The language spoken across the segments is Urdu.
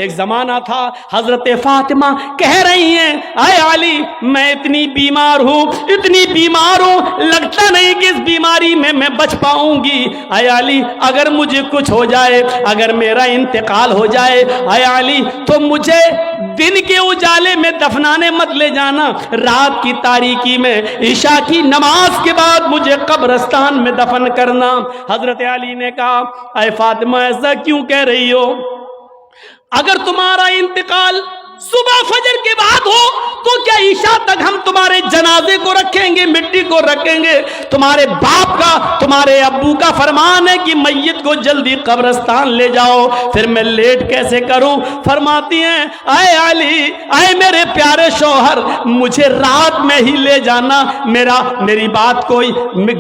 ایک زمانہ تھا حضرت فاطمہ کہہ رہی ہیں اے علی میں اتنی بیمار ہوں لگتا نہیں کہ اس بیماری میں بچ پاؤں گی. اے علی اگر مجھے کچھ ہو جائے, اگر میرا انتقال ہو جائے اے علی تو مجھے دن کے اجالے میں دفنانے مت لے جانا, رات کی تاریکی میں عشاء کی نماز کے بعد مجھے قبرستان میں دفن کرنا. حضرت علی نے کہا اے فاطمہ ایسا کیوں کہہ رہی ہو؟ اگر تمہارا انتقال صبح فجر کے بعد ہو تو کیا عشاء تک ہم تمہارے جنازے کو رکھیں گے, مٹی کو رکھیں گے؟ تمہارے باپ کا, تمہارے ابو کا فرمان ہے کہ میت کو جلدی قبرستان لے جاؤ, پھر میں لیٹ کیسے کروں؟ فرماتی ہیں اے علی, اے میرے پیارے شوہر, مجھے رات میں ہی لے جانا, میری بات کو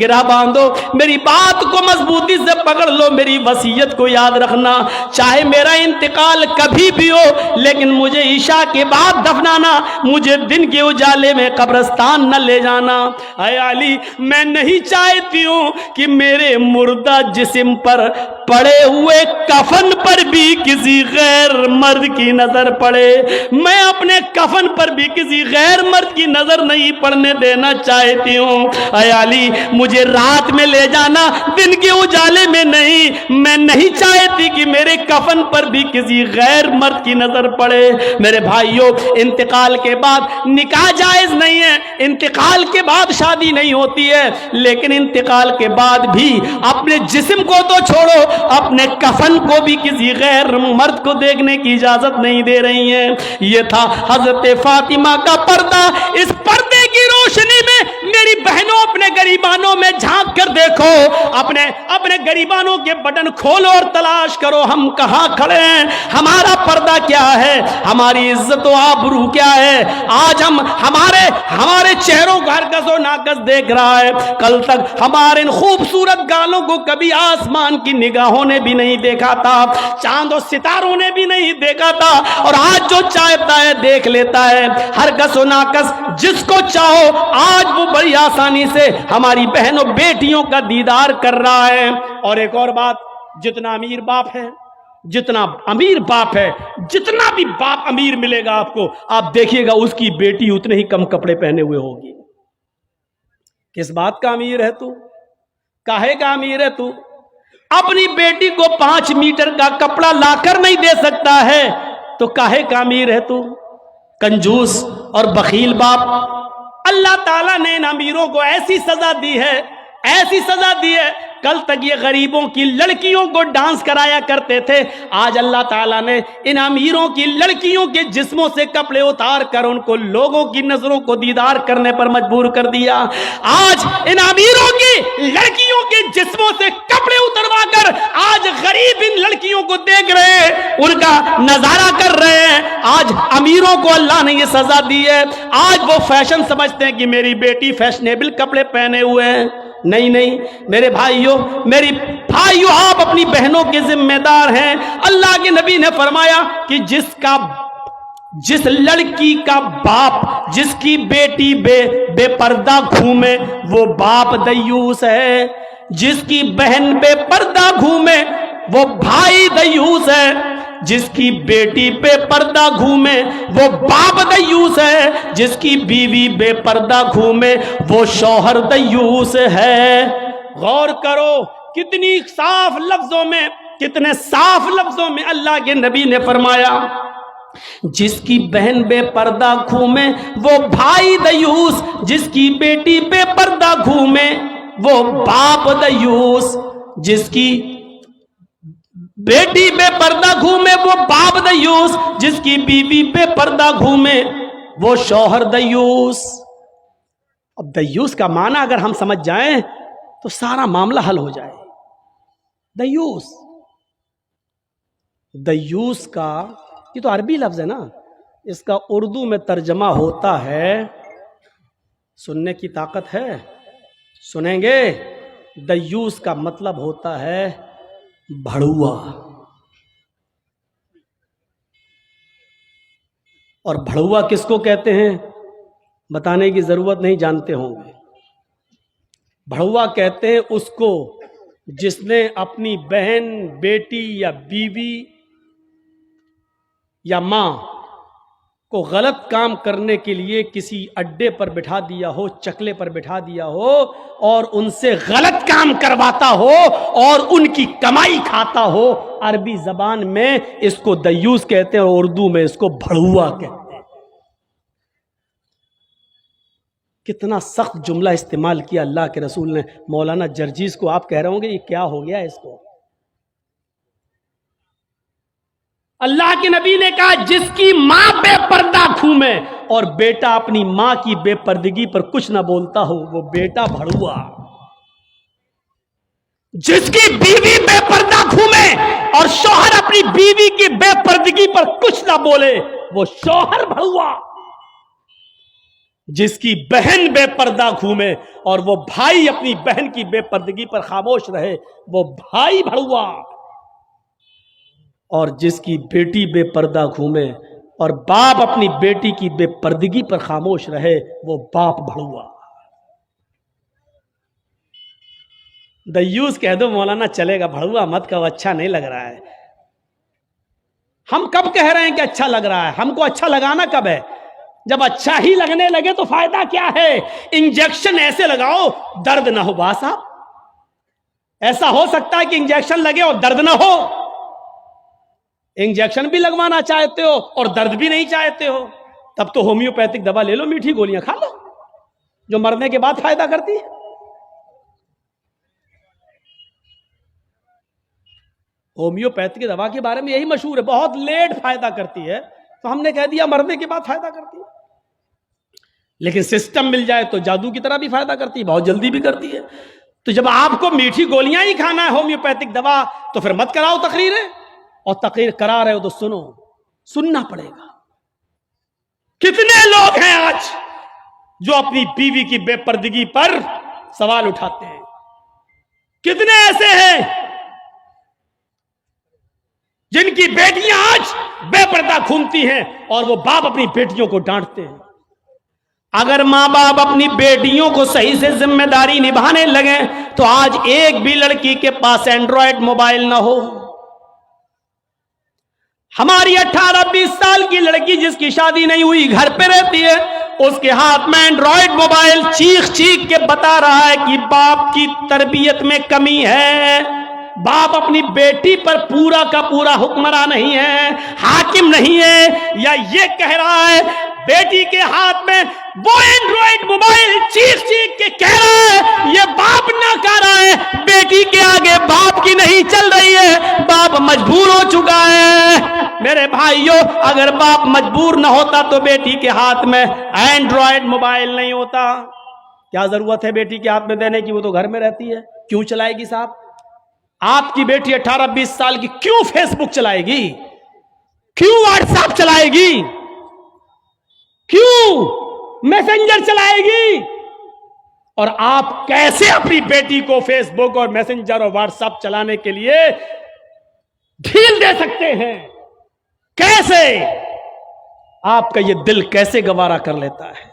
گرہ باندھو, میری بات کو مضبوطی سے پکڑ لو, میری وصیت کو یاد رکھنا, چاہے میرا انتقال کبھی بھی ہو لیکن مجھے عشاء کے بعد دفنانا, مجھے دن کے اجالے میں قبرستان نہ لے جانا. اے علی میں نہیں چاہتی ہوں کہ میرے مردہ جسم پر پڑے ہوئے کفن پر بھی کسی غیر مرد کی نظر پڑے, میں اپنے کفن پر بھی کسی غیر مرد کی نظر نہیں پڑنے دینا چاہتی ہوں. اے علی مجھے رات میں لے جانا, دن کے اجالے میں نہیں, میں نہیں چاہتی کہ میرے کفن پر بھی کسی غیر مرد کی نظر پڑے. میرے بھائیوں انتقال کے بعد نکاح جائز نہیں ہے, انتقال کے بعد شادی نہیں ہوتی ہے, لیکن انتقال کے بعد بھی اپنے جسم کو تو چھوڑو, اپنے کفن کو بھی کسی غیر مرد کو دیکھنے کی اجازت نہیں دے رہی ہیں. یہ تھا حضرت فاطمہ کا پردہ. اس پردے کی روشنی میں میری بہنوں اپنے گریبانوں میں جھانک کر دیکھو, اپنے گریبانوں کے بٹن کھولو اور تلاش کرو ہم کہاں کھڑے ہیں, ہمارا پردہ کیا ہے, ہماری عزت و آبرو کیا ہے. آج ہمارے چہروں کو ہرگز و ناقص دیکھ رہا ہے, کل تک ہمارے ان خوبصورت گالوں کو کبھی آسمان کی نگاہوں نے بھی نہیں دیکھا تھا, چاند و ستاروں نے بھی نہیں دیکھا تھا, اور آج جو چاہتا ہے دیکھ لیتا ہے. ہرگز و ناقص جس کو چاہو آج وہ بڑی آسانی سے ہماری بہنوں بیٹیوں کا دیدار کر رہا ہے. اور ایک اور بات, جتنا امیر باپ ہے, جتنا بھی باپ امیر ملے گا آپ کو, آپ دیکھیے گا اس کی بیٹی اتنے ہی کم کپڑے پہنے ہوئے ہوگی. کس بات کا امیر ہے تو, کاہے کا امیر ہے تو؟ اپنی بیٹی کو 5 میٹر کا کپڑا لا کر نہیں دے سکتا ہے تو کاہے کا امیر ہے تو؟ کنجوس اور بخیل باپ. اللہ تعالیٰ نے ان امیروں کو ایسی سزا دی ہے, کل تک یہ غریبوں کی لڑکیوں کو ڈانس کرایا کرتے تھے, آج اللہ تعالیٰ نے ان امیروں کی لڑکیوں کے جسموں سے کپڑے اتار کر ان کو لوگوں کی نظروں کو دیدار کرنے پر مجبور کر دیا. آج ان امیروں کی لڑکیوں کے جسموں سے کپڑے اتروا کر آج غریب ان لڑکیوں کو دیکھ رہے ہیں, ان کا نظارہ کر رہے ہیں. آج امیروں کو اللہ نے یہ سزا دی ہے, آج وہ فیشن سمجھتے ہیں کہ میری بیٹی فیشنیبل کپڑے پہنے ہوئے ہیں. نہیں میرے بھائیوں, آپ اپنی بہنوں کے ذمہ دار ہیں. اللہ کے نبی نے فرمایا کہ جس لڑکی کا باپ جس کی بیٹی بے پردہ گھومے وہ باپ دیوس ہے, جس کی بہن بے پردہ گھومے وہ بھائی دیوس ہے, جس کی بیٹی بے پردہ گھومے وہ باپ دیوس ہے, جس کی بیوی بے پردہ گھومے وہ شوہر دیوس ہے. غور کرو کتنے صاف لفظوں میں اللہ کے نبی نے فرمایا, جس کی بہن بے پردہ گھومے وہ بھائی دیوس, جس کی بیٹی بے پردہ گھومے وہ باپ دیوس, جس کی بیٹی بے پردہ گھومے وہ باپ دیوس, جس کی بیوی بے پردہ گھومے وہ شوہر دیوس. اب دیوس کا معنی اگر ہم سمجھ جائیں تو سارا معاملہ حل ہو جائے. دیوس کا یہ تو عربی لفظ ہے نا, اس کا اردو میں ترجمہ ہوتا ہے, سننے کی طاقت ہے, سنیں گے. دیوس کا مطلب ہوتا ہے بھڑوا, اور بھڑوا کس کو کہتے ہیں بتانے کی ضرورت نہیں, جانتے ہوں گے. بھڑوا کہتے ہیں اس کو جس نے اپنی بہن, بیٹی یا بیوی یا ماں کو غلط کام کرنے کے لیے کسی اڈے پر بٹھا دیا ہو، چکلے پر بٹھا دیا ہو اور ان سے غلط کام کرواتا ہو اور ان کی کمائی کھاتا ہو، عربی زبان میں اس کو دیوس کہتے ہیں اور اردو میں اس کو بھڑوا کہتے ہیں۔ کتنا سخت جملہ استعمال کیا اللہ کے رسول نے۔ مولانا جرجیز کو آپ کہہ رہے ہوں گے یہ کیا ہو گیا اس کو؟ اللہ کے نبی نے کہا جس کی ماں بے پردہ گھومے اور بیٹا اپنی ماں کی بے پردگی پر کچھ نہ بولتا ہو، وہ بیٹا بھڑوا۔ جس کی بیوی بے پردہ گھومے اور شوہر اپنی بیوی کی بے پردگی پر کچھ نہ بولے، وہ شوہر بھڑوا۔ جس کی بہن بے پردہ گھومے اور وہ بھائی اپنی بہن کی بے پردگی پر خاموش رہے، وہ بھائی بھڑوا۔ اور جس کی بیٹی بے پردہ گھومے اور باپ اپنی بیٹی کی بے پردگی پر خاموش رہے، وہ باپ بھڑوا۔ دیوس کہہ دو مولانا چلے گا، بھڑوا مت کہو، اچھا نہیں لگ رہا ہے۔ ہم کب کہہ رہے ہیں کہ اچھا لگ رہا ہے؟ ہم کو اچھا لگانا کب ہے؟ جب اچھا ہی لگنے لگے تو فائدہ کیا ہے؟ انجیکشن ایسے لگاؤ درد نہ ہو۔ با صاحب ایسا ہو سکتا ہے کہ انجیکشن لگے اور درد نہ ہو؟ انجیکشن بھی لگوانا چاہتے ہو اور درد بھی نہیں چاہتے ہو، تب تو ہومیوپیتھک دوا لے لو، میٹھی گولیاں کھا لو جو مرنے کے بعد فائدہ کرتی ہے۔ ہومیوپیتھک دوا کے بارے میں یہی مشہور ہے، بہت لیٹ فائدہ کرتی ہے، تو ہم نے کہہ دیا مرنے کے بعد فائدہ کرتی ہے۔ لیکن سسٹم مل جائے تو جادو کی طرح بھی فائدہ کرتی ہے، بہت جلدی بھی کرتی ہے۔ تو جب آپ کو میٹھی گولیاں ہی کھانا ہے ہومیوپیتھک دوا، تو پھر مت کراؤ تقریریں، اور تقریر کرا رہے ہو تو سنو، سننا پڑے گا۔ کتنے لوگ ہیں آج جو اپنی بیوی کی بے پردگی پر سوال اٹھاتے ہیں؟ کتنے ایسے ہیں جن کی بیٹیاں آج بے پردہ گھومتی ہیں اور وہ باپ اپنی بیٹیوں کو ڈانٹتے ہیں؟ اگر ماں باپ اپنی بیٹیوں کو صحیح سے ذمہ داری نبھانے لگیں تو آج ایک بھی لڑکی کے پاس اینڈرائڈ موبائل نہ ہو۔ ہماری 18-20 سال کی لڑکی جس کی شادی نہیں ہوئی گھر پہ رہتی ہے، اس کے ہاتھ میں اینڈرائڈ موبائل، چیخ چیخ کے بتا رہا ہے کہ باپ کی تربیت میں کمی ہے، باپ اپنی بیٹی پر پورا کا پورا حکمراں نہیں ہے، حاکم نہیں ہے، یا یہ کہہ رہا ہے بیٹی کے ہاتھ میں وہ اینڈرائڈ موبائل چیخ چیخ کے کہہ رہا ہے یہ باپ نہ کہہ رہا ہے، بیٹی کے آگے باپ کی نہیں چل رہی ہے، باپ مجبور ہو چکا ہے۔ میرے بھائیوں، اگر باپ مجبور نہ ہوتا تو بیٹی کے ہاتھ میں اینڈرائڈ موبائل نہیں ہوتا۔ کیا ضرورت ہے بیٹی کے ہاتھ میں دینے کی؟ وہ تو گھر میں رہتی ہے، کیوں چلائے گی صاحب؟ آپ کی بیٹی 18-20 سال کی کیوں فیس بک چلائے گی؟ کیوں واٹس ایپ چلائے گی؟ کیوں میسنجر چلائے گی؟ اور آپ کیسے اپنی بیٹی کو فیس بک اور میسنجر اور واٹس ایپ چلانے کے لیے ڈھیل دے سکتے ہیں؟ کیسے؟ آپ کا یہ دل کیسے گوارا کر لیتا ہے؟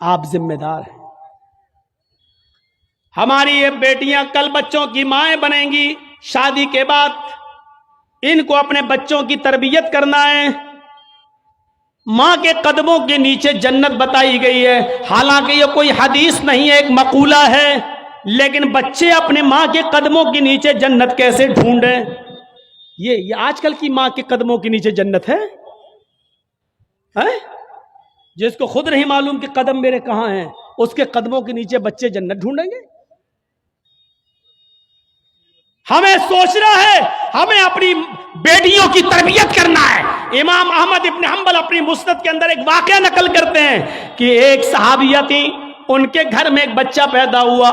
آپ ذمہ دار ہیں۔ ہماری یہ بیٹیاں کل بچوں کی مائیں بنیں گی، شادی کے بعد ان کو اپنے بچوں کی تربیت کرنا ہے۔ ماں کے قدموں کے نیچے جنت بتائی گئی ہے، حالانکہ یہ کوئی حدیث نہیں ہے، ایک مقولہ ہے، لیکن بچے اپنے ماں کے قدموں کے نیچے جنت کیسے ڈھونڈیں؟ یہ آج کل کی ماں کے قدموں کے نیچے جنت ہے؟ جس کو خود نہیں معلوم کہ قدم میرے کہاں ہیں، اس کے قدموں کے نیچے بچے جنت ڈھونڈیں گے؟ ہمیں سوچنا ہے، ہمیں اپنی بیٹیوں کی تربیت کرنا ہے۔ امام احمد ابن حنبل اپنی مسند کے اندر ایک واقعہ نقل کرتے ہیں کہ ایک صحابیہ تھی، ان کے گھر میں ایک بچہ پیدا ہوا۔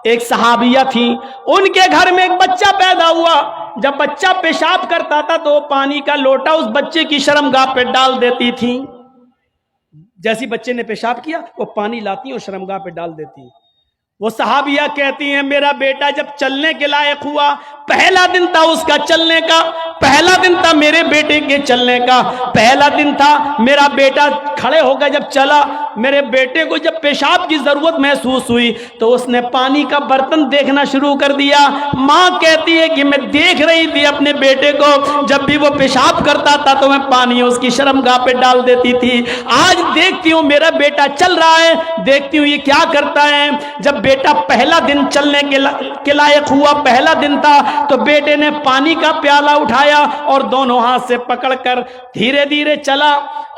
ایک صحابیہ تھی، ان کے گھر میں ایک بچہ پیدا ہوا۔ جب بچہ پیشاب کرتا تھا تو پانی کا لوٹا اس بچے کی شرمگاہ پہ ڈال دیتی تھی۔ جیسی بچے نے پیشاب کیا وہ پانی لاتی اور شرمگاہ پہ ڈال دیتی۔ وہ صحابیہ کہتی ہیں میرا بیٹا جب چلنے کے لائق ہوا، پہلا دن تھا اس کا چلنے کا، پہلا دن تھا میرے بیٹے کے چلنے کا، پہلا دن تھا میرا بیٹا کھڑے ہو گئے. جب چلا, میرے بیٹے کو جب پیشاب کی ضرورت محسوس ہوئی تو اس نے پانی کا برتن دیکھنا شروع کر دیا. ماں کہتی ہے کہ میں دیکھ رہی تھی اپنے بیٹے کو, جب بھی وہ پیشاب کرتا تھا تو میں پانی اس کی شرمگاہ پہ ڈال دیتی تھی. آج دیکھتی ہوں میرا بیٹا چل رہا ہے, دیکھتی ہوں یہ کیا کرتا ہے. جب بیٹا پہلا دن چلنے کے لائق ہوا, پہلا دن تھا, تو بیٹے نے پانی کا پیالہ اٹھایا اور دونوں ہاتھ سے پکڑ کر دھیرے دھیرے چلا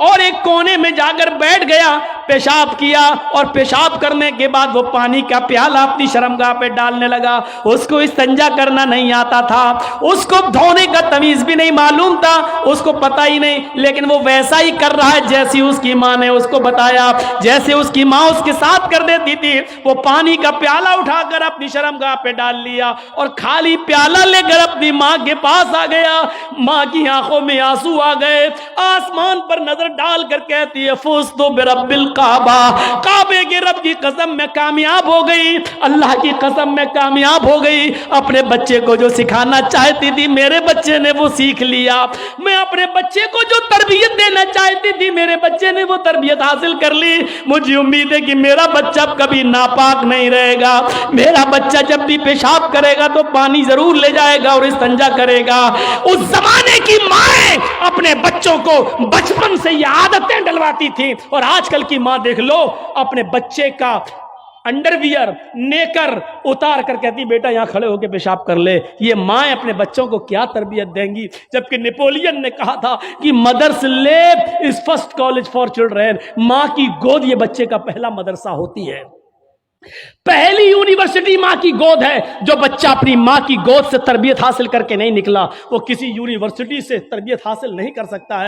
اور ایک کونے میں جا کر بیٹھ گیا, پیشاب کیا اور پیشاب کرنے کے بعد وہ پانی کا پیالہ اپنی شرمگاہ پہ ڈالنے لگا. اس کو استنجا کرنا نہیں آتا تھا, اس کو دھونے کا تمیز بھی نہیں معلوم تھا, اس کو پتہ ہی نہیں, لیکن وہ ویسا ہی کر رہا ہے جیسی اس کی ماں نے اس کو بتایا, جیسے اس کی ماں اس کے ساتھ کر دیتی تھی. وہ پانی کا پیالہ اٹھا کر اپنی شرمگاہ پہ ڈال لیا اور خالی پیالہ لے کر اپنی ماں کے پاس آ گیا. ماں کی آنکھوں میں آنسو آ گئے, آسمان پر نظر ڈال کر کہتی ہے فزت برب الکعبہ, کعبے کے رب کی قسم میں کامیاب ہو گئی, اللہ کی قسم میں کامیاب ہو گئی. اپنے بچے کو جو سکھانا چاہتی تھی میرے بچے نے وہ سیکھ لیا. میں اپنے بچے کو جو تربیت دینا چاہتی تھی میرے بچے نے وہ تربیت حاصل کر لی. مجھے امید ہے کہ میرا بچہ کبھی ناپاک نہیں رہے گا. میرا بچہ جب بھی پیشاب کرے گا تو پانی ضرور لے جائے گا اور استنجا کرے گا. اس زمانے کی مائیں اپنے بچوں کو بچپن سے یہ عادتیں ڈلواتی تھی, اور آج کل کی ماں دیکھ لو اپنے بچے کا انڈر ویئر نیکر اتار کر کہتی بیٹا یہاں کھڑے ہو کے پیشاب کر لے. یہ مائیں اپنے بچوں کو کیا تربیت دیں گی, جبکہ نیپولین نے کہا تھا کہ مدرس lab is first college for children. ماں کی گود یہ بچے کا پہلا مدرسہ ہوتی ہے, پہلی یونیورسٹی ماں کی گود ہے. جو بچہ اپنی ماں کی گود سے تربیت حاصل کر کے نہیں نکلا وہ کسی یونیورسٹی سے تربیت حاصل نہیں کر سکتا ہے.